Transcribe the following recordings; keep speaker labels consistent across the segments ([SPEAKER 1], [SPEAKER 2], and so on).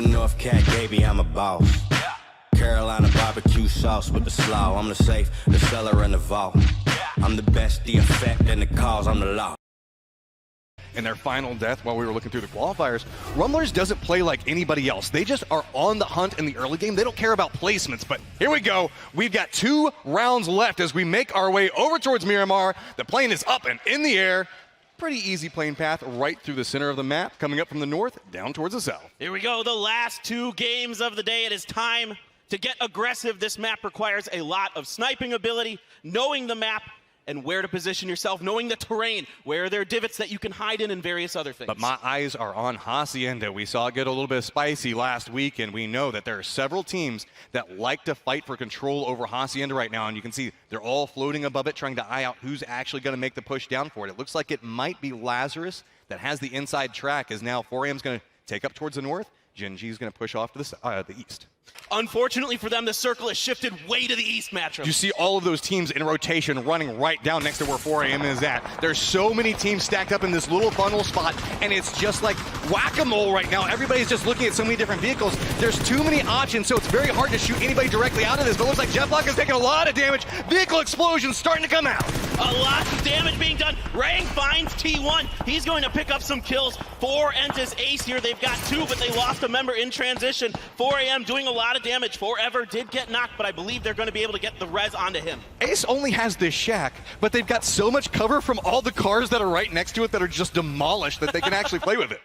[SPEAKER 1] the North Cat, baby, I'm a boss. Carolina barbecue sauce with the slaw. I'm the safe, the cellar, and the vault. I'm the best, the effect, and the cause. I'm the law.
[SPEAKER 2] In their final death while we were looking through the qualifiers, Rumblers doesn't play like anybody else. They just are on the hunt in the early game. They don't care about placements, but here we go. We've got 2 rounds left as we make our way over towards Miramar. The plane is up and in the air. Pretty easy plane path right through the center of the map, coming up from the north, down towards the south.
[SPEAKER 3] Here we go, the last 2 games of the day. It is time to get aggressive. This map requires a lot of sniping ability, knowing the map, and where to position yourself, knowing the terrain, where there are divots that you can hide in and various other things.
[SPEAKER 2] But my eyes are on Hacienda. We saw it get a little bit spicy last week, and we know that there are several teams that like to fight for control over Hacienda right now, and you can see they're all floating above it, trying to eye out who's actually going to make the push down for it. It looks like it might be Lazarus that has the inside track, as now 4AM's going to take up towards the north. Gen G is going to push off to the east.
[SPEAKER 3] Unfortunately for them, the circle has shifted way to the east, matchup.
[SPEAKER 2] You see all of those teams in rotation running right down next to where 4AM is at. There's so many teams stacked up in this little funnel spot, and it's just like whack-a-mole right now. Everybody's just looking at so many different vehicles. There's too many options, so it's very hard to shoot anybody directly out of this, but it looks like Jetblock is taking a lot of damage. Vehicle explosions starting to come out.
[SPEAKER 3] A lot of damage being done. Rang finds T1. He's going to pick up some kills. 4 enters ace here. They've got 2, but they lost a member in transition. 4AM doing a lot of damage. Forever did get knocked, but I believe they're going to be able to get the res onto him.
[SPEAKER 2] Ace only has this shack, but they've got so much cover from all the cars that are right next to it that are just demolished that they can actually play with it.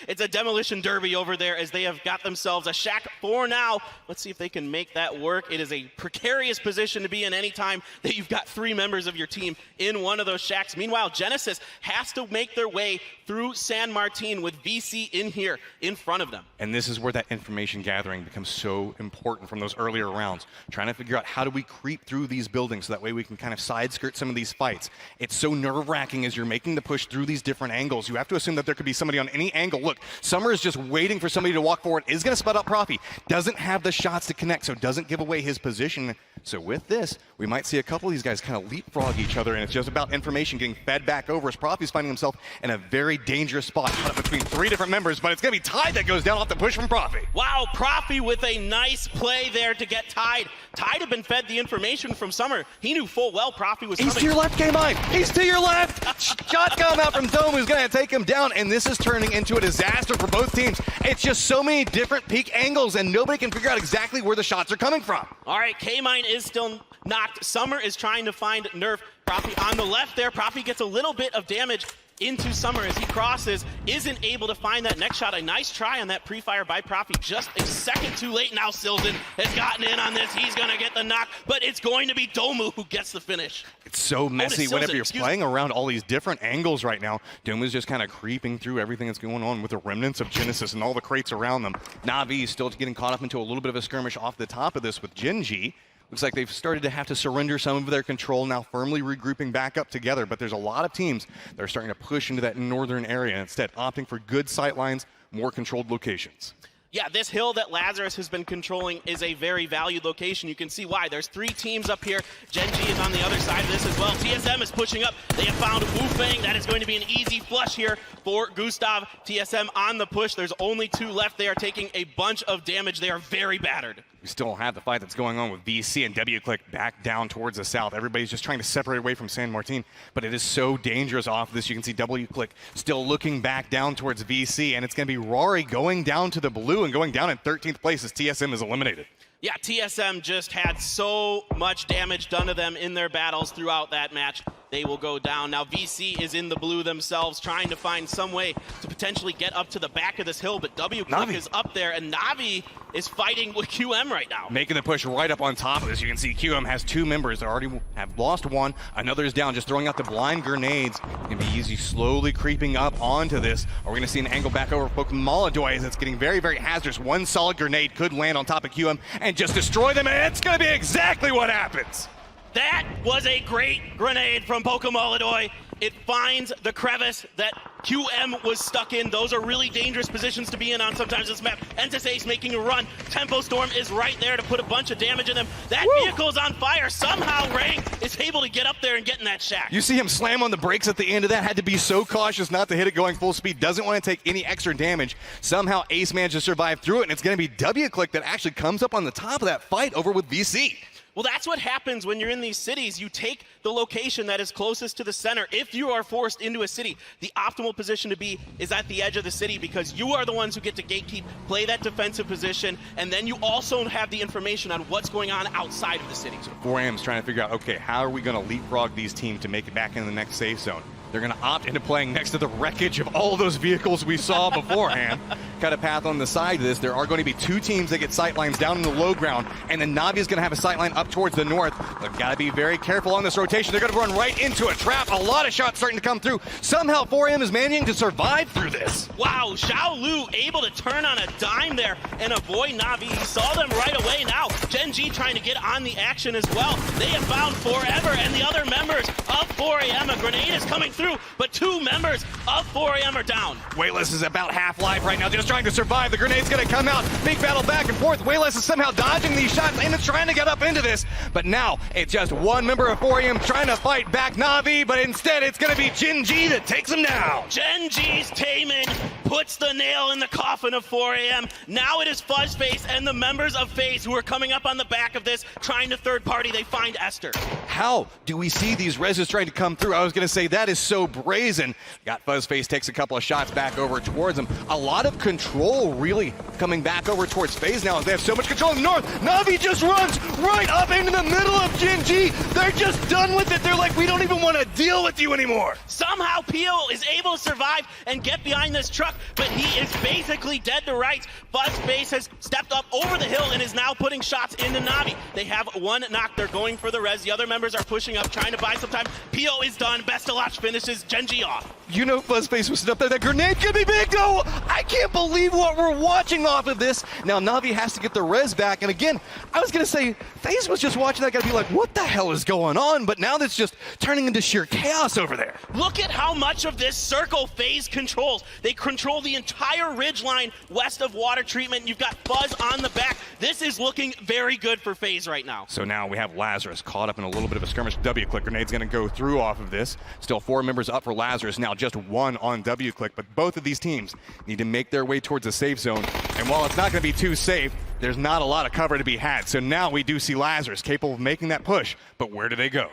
[SPEAKER 3] It's a demolition derby over there as they have got themselves a shack for now. Let's see if they can make that work. It is a precarious position to be in any time that you've got 3 members of your team in one of those shacks. Meanwhile, Genesis has to make their way through San Martin with VC in here in front of them.
[SPEAKER 2] And this is where that information gathering becomes so important from those earlier rounds. Trying to figure out how do we creep through these buildings so that way we can kind of side skirt some of these fights. It's so nerve-wracking as you're making the push through these different angles. You have to assume that there could be somebody on any angle. Look, Summer is just waiting for somebody to walk forward, is going to spot out Profi. Doesn't have the shots to connect, so doesn't give away his position. So with this, we might see a couple of these guys kind of leapfrog each other, and it's just about information getting fed back over as Profi's finding himself in a very dangerous spot caught up between 3 different members, but it's going to be Tide that goes down off the push from Profi.
[SPEAKER 3] Wow, Profi with a nice play there to get Tide. Tide had been fed the information from Summer. He knew full well Profi was coming.
[SPEAKER 2] He's to your left, K-Mine. He's to your left. Shotgun out from Dome, who's going to take him down, and this is turning into a disaster for both teams. It's just so many different peak angles, and nobody can figure out exactly where the shots are coming from.
[SPEAKER 3] All right, K-Mine is still knocked. Summer is trying to find Nerf. Profi on the left there. Profi gets a little bit of damage into Summer as he crosses, isn't able to find that next shot. A nice try on that pre-fire by Profi, just a second too late. Now Silden has gotten in on this. He's going to get the knock, but it's going to be Domu who gets the finish.
[SPEAKER 2] It's so messy whenever you're playing around all these different angles right now. Domu's just kind of creeping through everything that's going on with the remnants of Genesis and all the crates around them. Na'Vi is still getting caught up into a little bit of a skirmish off the top of this with Gen G. Looks like they've started to have to surrender some of their control, now firmly regrouping back up together, but there's a lot of teams that are starting to push into that northern area, instead opting for good sight lines, more controlled locations.
[SPEAKER 3] Yeah, this hill that Lazarus has been controlling is a very valued location. You can see why. There's 3 teams up here. Gen G is on the other side of this as well. TSM is pushing up. They have found Wu Fang. That is going to be an easy flush here for Gustav. TSM on the push. There's only 2 left. They are taking a bunch of damage. They are very battered.
[SPEAKER 2] We still have the fight that's going on with VC and W-Click back down towards the south. Everybody's just trying to separate away from San Martin, but it is so dangerous off this. You can see W-Click still looking back down towards VC, and it's going to be Rory going down to the blue and going down in 13th place as TSM is eliminated.
[SPEAKER 3] Yeah, TSM just had so much damage done to them in their battles throughout that match. They will go down. Now VC is in the blue themselves, trying to find some way to potentially get up to the back of this hill, but W-Click is up there, and Na'Vi is fighting with QM right now.
[SPEAKER 2] Making the push right up on top of this. You can see QM has 2 members that already have lost 1. Another is down, just throwing out the blind grenades. It's going to be easy, slowly creeping up onto this. Are we going to see an angle back over Pokemon as it's getting very, very hazardous. 1 solid grenade could land on top of QM and just destroy them, and it's going to be exactly what happens.
[SPEAKER 3] That was a great grenade from Pokemon. It finds the crevice that QM was stuck in. Those are really dangerous positions to be in on sometimes this map. Entis Ace making a run. Tempo Storm is right there to put a bunch of damage in them. That vehicle is on fire. Somehow Rang is able to get up there and get in that shack.
[SPEAKER 2] You see him slam on the brakes at the end of that. Had to be so cautious not to hit it going full speed. Doesn't want to take any extra damage. Somehow Ace managed to survive through it, and it's going to be WClick that actually comes up on the top of that fight over with VC.
[SPEAKER 3] Well, that's what happens when you're in these cities. You take the location that is closest to the center. If you are forced into a city, the optimal position to be is at the edge of the city because you are the ones who get to gatekeep, play that defensive position, and then you also have the information on what's going on outside of the city.
[SPEAKER 2] 4Am's trying to figure out, okay, how are we going to leapfrog these teams to make it back into the next safe zone? They're going to opt into playing next to the wreckage of all those vehicles we saw beforehand. Cut a path on the side of this. There are going to be two teams that get sightlines down in the low ground, and then Navi is going to have a sightline up towards the north. They've got to be very careful on this rotation. They're going to run right into a trap. A lot of shots starting to come through. Somehow 4AM is managing to survive through this.
[SPEAKER 3] Wow, Xiao Lu able to turn on a dime there and avoid Navi. He saw them right away now. Gen G trying to get on the action as well. They have found Forever and the other members of 4AM. A grenade is coming through, but two members of 4AM are down.
[SPEAKER 2] Wayless is about half-life right now, just trying to survive. The grenade's going to come out. Big battle back and forth. Wayless is somehow dodging these shots and it's trying to get up into this. But now it's just one member of 4AM trying to fight back Navi, but instead it's going to be Gen G that takes him down.
[SPEAKER 3] Gen G's taming puts the nail in the coffin of 4AM. Now it is Fuzzface and the members of FaZe who are coming up on the back of this, trying to third party. They find Esther.
[SPEAKER 2] How do we see these reses trying to come through? I was going to say that is so brazen. Got Fuzzface, takes a couple of shots back over towards him. A lot of control really coming back over towards FaZe now as they have so much control in the north. Navi just runs right up into the middle of Gen G. They're just done with it. They're like, we don't even want to deal with you anymore.
[SPEAKER 3] Somehow Pio is able to survive and get behind this truck, but he is basically dead to rights. Fuzzface has stepped up over the hill and is now putting shots into Navi. They have one knock. They're going for the res. The other members are pushing up, trying to buy some time. Pio is done. Best of luck finishes Gen G off.
[SPEAKER 2] You know Fuzzface was up there. That grenade could be big, though. I can't believe what we're watching off of this. Now Navi has to get the res back. And again, I was going to say, FaZe was just watching that guy be like, what the hell is going on? But now that's just turning into sheer chaos over there.
[SPEAKER 3] Look at how much of this circle FaZe controls. They control the entire ridge line west of water treatment. You've got Fuzz on the back. This is looking very good for FaZe right now.
[SPEAKER 2] So now we have Lazarus caught up in a little bit of a skirmish. WClick grenade's going to go through off of this. Still 4 members up for Lazarus. Now just 1 on WClick. But both of these teams need to make their way towards a safe zone. And while it's not going to be too safe, there's not a lot of cover to be had. So now we do see Lazarus capable of making that push. But where do they go?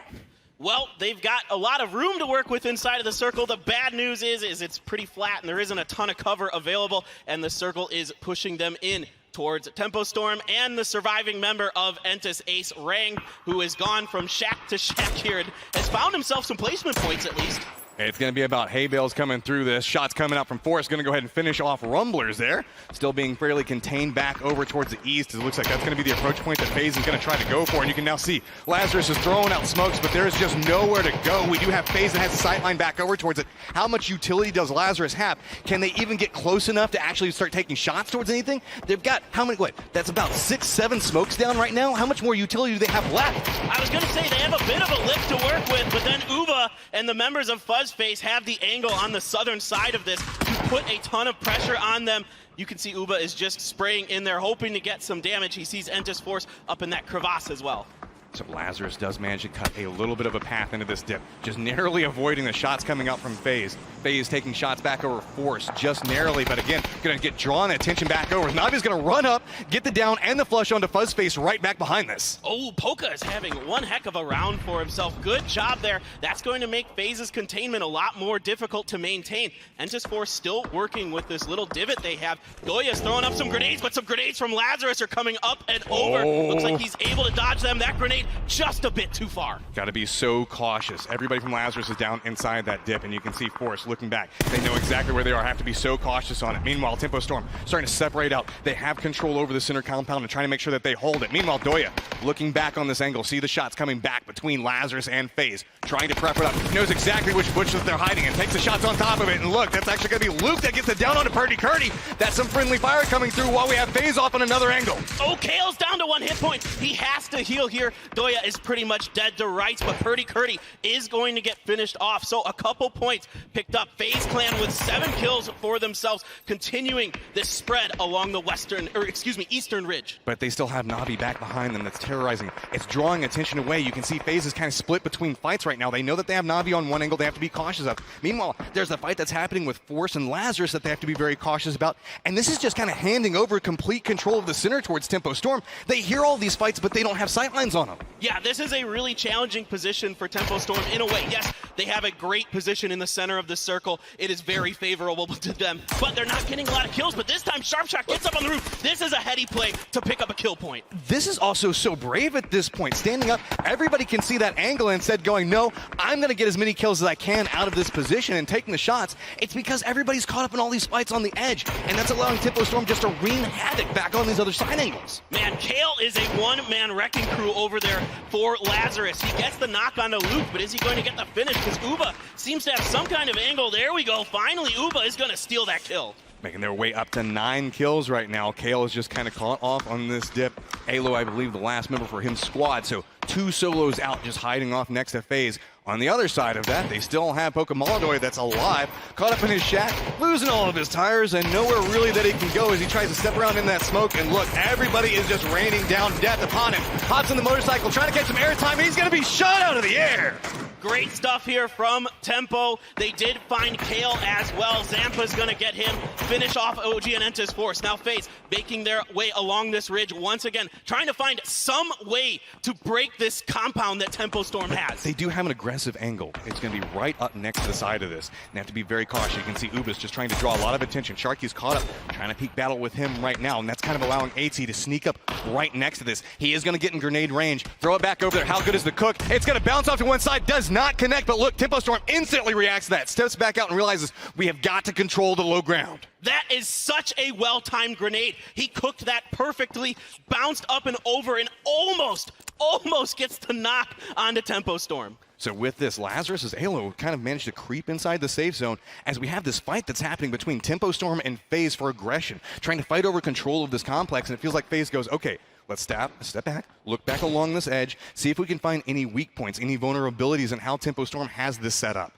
[SPEAKER 3] Well, they've got a lot of room to work with inside of the circle. The bad news is it's pretty flat and there isn't a ton of cover available, and the circle is pushing them in towards Tempo Storm and the surviving member of Entis Ace, Rang, who has gone from shack to shack here and has found himself some placement points at least.
[SPEAKER 2] It's going to be about hay bales coming through this. Shots coming out from Forrest. Going to go ahead and finish off Rumblers there. Still being fairly contained back over towards the east. It looks like that's going to be the approach point that FaZe is going to try to go for. And you can now see Lazarus is throwing out smokes, but there is just nowhere to go. We do have FaZe that has a sightline back over towards it. How much utility does Lazarus have? Can they even get close enough to actually start taking shots towards anything? They've got, how many, that's about 6, 7 smokes down right now. How much more utility do they have left?
[SPEAKER 3] I was going to say they have a bit of a lift to work with, but then Uva and the members of Fuzzface have the angle on the southern side of this to put a ton of pressure on them. You can see Uba is just spraying in there, hoping to get some damage. He sees Entis Force up in that crevasse as well.
[SPEAKER 2] So Lazarus does manage to cut a little bit of a path into this dip, just narrowly avoiding the shots coming up from FaZe. FaZe taking shots back over Force, just narrowly, but again, gonna get drawn attention back over. Navi's gonna run up, get the down and the flush onto Fuzzface right back behind this.
[SPEAKER 3] Oh, Poka is having one heck of a round for himself. Good job there. That's going to make FaZe's containment a lot more difficult to maintain. Entis Force still working with this little divot they have. Doya's throwing up some grenades, but some grenades from Lazarus are coming up and over. Looks like he's able to dodge them. That grenade just a bit too far.
[SPEAKER 2] Got to be so cautious. Everybody from Lazarus is down inside that dip, and you can see Force looking back. They know exactly where they are, have to be so cautious on it. Meanwhile, Tempo Storm starting to separate out. They have control over the center compound and trying to make sure that they hold it. Meanwhile, Doya looking back on this angle, see the shots coming back between Lazarus and FaZe, trying to prep it up. Knows exactly which bush that they're hiding in, takes the shots on top of it, and look, that's actually going to be Luke that gets it down onto Purdy Curdy. That's some friendly fire coming through while we have FaZe off on another angle.
[SPEAKER 3] Oh, Kale's down to 1 hit point. He has to heal here. Doya is pretty much dead to rights, but Purdy Curdy is going to get finished off. So a couple points picked up. FaZe Clan with 7 kills for themselves, continuing this spread along the eastern ridge.
[SPEAKER 2] But they still have Navi back behind them that's terrorizing. It's drawing attention away. You can see FaZe is kind of split between fights right now. They know that they have Navi on one angle they have to be cautious of. Meanwhile, there's a fight that's happening with Force and Lazarus that they have to be very cautious about. And this is just kind of handing over complete control of the center towards Tempo Storm. They hear all these fights, but they don't have sightlines on them.
[SPEAKER 3] Yeah, this is a really challenging position for Tempo Storm in a way. Yes, they have a great position in the center of the circle. It is very favorable to them, but they're not getting a lot of kills. But this time, Sharpshot gets up on the roof. This is a heady play to pick up a kill point.
[SPEAKER 2] This is also so brave at this point. Standing up, everybody can see that angle and instead going, no, I'm going to get as many kills as I can out of this position and taking the shots. It's because everybody's caught up in all these fights on the edge, and that's allowing Tempo Storm just to wreak havoc back on these other side angles.
[SPEAKER 3] Man, Kale is a one-man wrecking crew over there for Lazarus. He gets the knock onto Luke, but is he going to get the finish? Because Uba seems to have some kind of angle. There we go. Finally, Uba is going to steal that kill.
[SPEAKER 2] Making their way up to 9 kills right now. Kale is just kind of caught off on this dip. Alo, I believe, the last member for his squad, so 2 solos out just hiding off next to FaZe. On the other side of that, they still have Pokemaladoy that's alive, caught up in his shack, losing all of his tires, and nowhere really that he can go as he tries to step around in that smoke. And look, everybody is just raining down death upon him. Hops on the motorcycle, trying to catch some airtime. He's going to be shot out of the air.
[SPEAKER 3] Great stuff here from Tempo. They did find Kale as well. Zampa's going to get him, finish off OG and Enta's Force. Now FaZe making their way along this ridge once again, trying to find some way to break this compound that Tempo Storm has.
[SPEAKER 2] They do have an aggressive angle. It's going to be right up next to the side of this. And have to be very cautious. You can see Uba's just trying to draw a lot of attention. Sharky's caught up, trying to peek battle with him right now, and that's kind of allowing AT to sneak up right next to this. He is going to get in grenade range, throw it back over there. How good is the cook? It's going to bounce off to one side, does not connect, but look, Tempo Storm instantly reacts to that, steps back out and realizes we have got to control the low ground.
[SPEAKER 3] That is such a well-timed grenade. He cooked that perfectly, bounced up and over, and almost gets the knock onto Tempo Storm.
[SPEAKER 2] So with this, Lazarus's Halo kind of managed to creep inside the safe zone as we have this fight that's happening between Tempo Storm and FaZe for aggression, trying to fight over control of this complex, and it feels like FaZe goes, okay, let's step back, look back along this edge, see if we can find any weak points, any vulnerabilities in how Tempo Storm has this set up.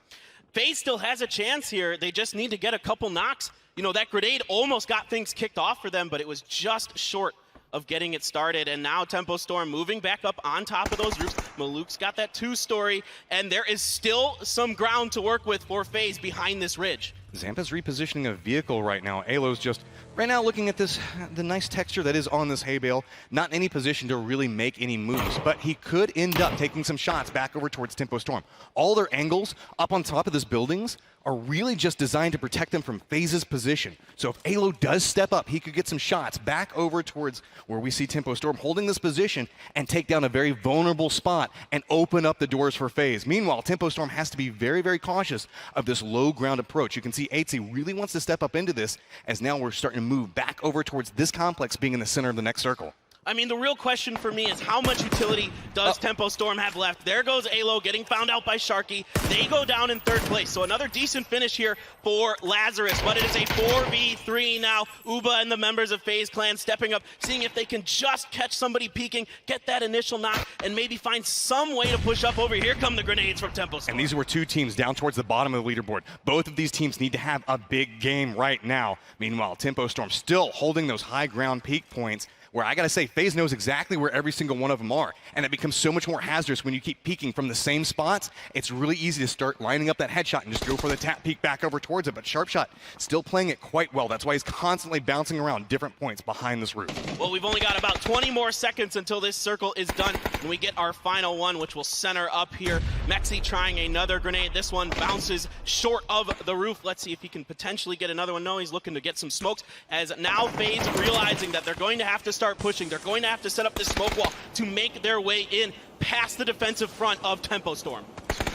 [SPEAKER 3] FaZe still has a chance here. They just need to get a couple knocks. You know, that grenade almost got things kicked off for them, but it was just short of getting it started. And now Tempo Storm moving back up on top of those roofs. Maluk's got that 2-story, and there is still some ground to work with for FaZe behind this ridge.
[SPEAKER 2] Zampa's repositioning a vehicle right now. Alo's just right now looking at this, the nice texture that is on this hay bale. Not in any position to really make any moves, but he could end up taking some shots back over towards Tempo Storm. All their angles up on top of this buildings are really just designed to protect them from FaZe's position. So if Alo does step up, he could get some shots back over towards where we see Tempo Storm holding this position and take down a very vulnerable spot and open up the doors for FaZe. Meanwhile, Tempo Storm has to be very, very cautious of this low ground approach. You can see ATC really wants to step up into this as now we're starting to move back over towards this complex being in the center of the next circle.
[SPEAKER 3] I mean, the real question for me is how much utility does Tempo Storm have left? There goes Alo getting found out by Sharky. They go down in 3rd place. So another decent finish here for Lazarus, but it is a 4v3 now. Uba and the members of FaZe Clan stepping up, seeing if they can just catch somebody peeking, get that initial knock, and maybe find some way to push up over. Here come the grenades from Tempo Storm.
[SPEAKER 2] And these were 2 teams down towards the bottom of the leaderboard. Both of these teams need to have a big game right now. Meanwhile, Tempo Storm still holding those high ground peak points, where I gotta say, FaZe knows exactly where every single one of them are, and it becomes so much more hazardous when you keep peeking from the same spots. It's really easy to start lining up that headshot and just go for the tap peek back over towards it, but Sharpshot still playing it quite well. That's why he's constantly bouncing around different points behind this roof.
[SPEAKER 3] Well, we've only got about 20 more seconds until this circle is done, and we get our final one, which will center up here. Mexi trying another grenade. This one bounces short of the roof. Let's see if he can potentially get another one. No, he's looking to get some smokes, as now FaZe realizing that they're going to have to start pushing. They're going to have to set up this smoke wall to make their way in past the defensive front of Tempo Storm.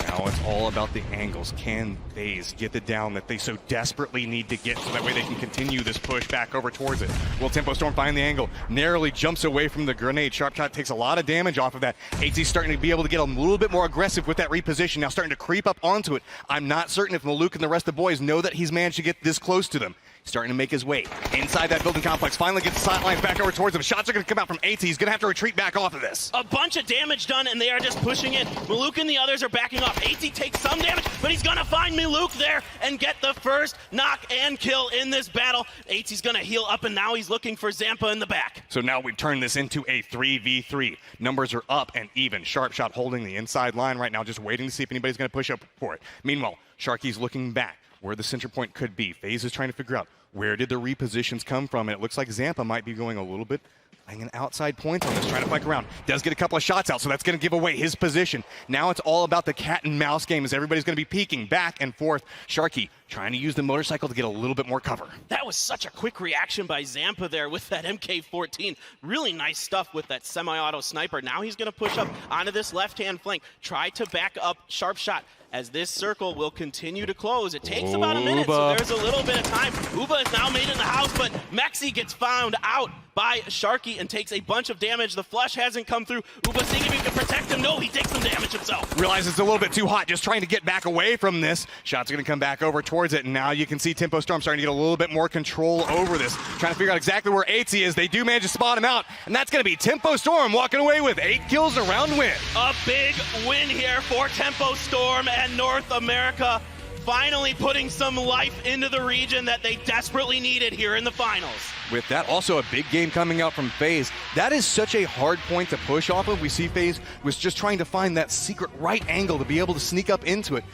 [SPEAKER 2] Now it's all about the angles. Can FaZe get the down that they so desperately need to get so that way they can continue this push back over towards it? Will Tempo Storm find the angle? Narrowly jumps away from the grenade. Sharpshot takes a lot of damage off of that. AT's starting to be able to get a little bit more aggressive with that reposition. Now starting to creep up onto it. I'm not certain if Maluk and the rest of the boys know that he's managed to get this close to them. starting to make his way inside that building complex. Finally gets the sidelines back over towards him. Shots are going to come out from AT. He's going to have to retreat back off of this.
[SPEAKER 3] A bunch of damage done, and they are just pushing in. Maluk and the others are backing off. AT takes some damage, but he's going to find Maluk there and get the first knock and kill in this battle. AT's going to heal up, and now he's looking for Zampa in the back.
[SPEAKER 2] So now we've turned this into a 3v3. Numbers are up and even. Sharp Shot holding the inside line right now, just waiting to see if anybody's going to push up for it. Meanwhile, Sharky's looking back where the center point could be. FaZe is trying to figure out where did the repositions come from, and it looks like Zampa might be going a little bit playing an outside point on this, trying to flank around. Does get a couple of shots out, so that's going to give away his position. Now it's all about the cat and mouse game as everybody's going to be peeking back and forth. Sharky trying to use the motorcycle to get a little bit more cover.
[SPEAKER 3] That was such a quick reaction by Zampa there with that MK14. Really nice stuff with that semi-auto sniper. Now he's going to push up onto this left-hand flank, try to back up Sharp Shot as this circle will continue to close. It takes about a minute, so there's a little bit of time. Uba is now made in the house, but Mexi gets found out by Sharky and takes a bunch of damage. The flush hasn't come through. Uba seeing if he can protect him. No, he takes some damage himself.
[SPEAKER 2] Realizes it's a little bit too hot, just trying to get back away from this. Shots are going to come back over towards it, and now you can see Tempo Storm starting to get a little bit more control over this. Trying to figure out exactly where AT is. They do manage to spot him out, and that's going to be Tempo Storm walking away with 8 kills, a round win.
[SPEAKER 3] A big win here for Tempo Storm and North America, finally putting some life into the region that they desperately needed here in the finals.
[SPEAKER 2] With that, also a big game coming out from FaZe. That is such a hard point to push off of. We see FaZe was just trying to find that secret right angle to be able to sneak up into it.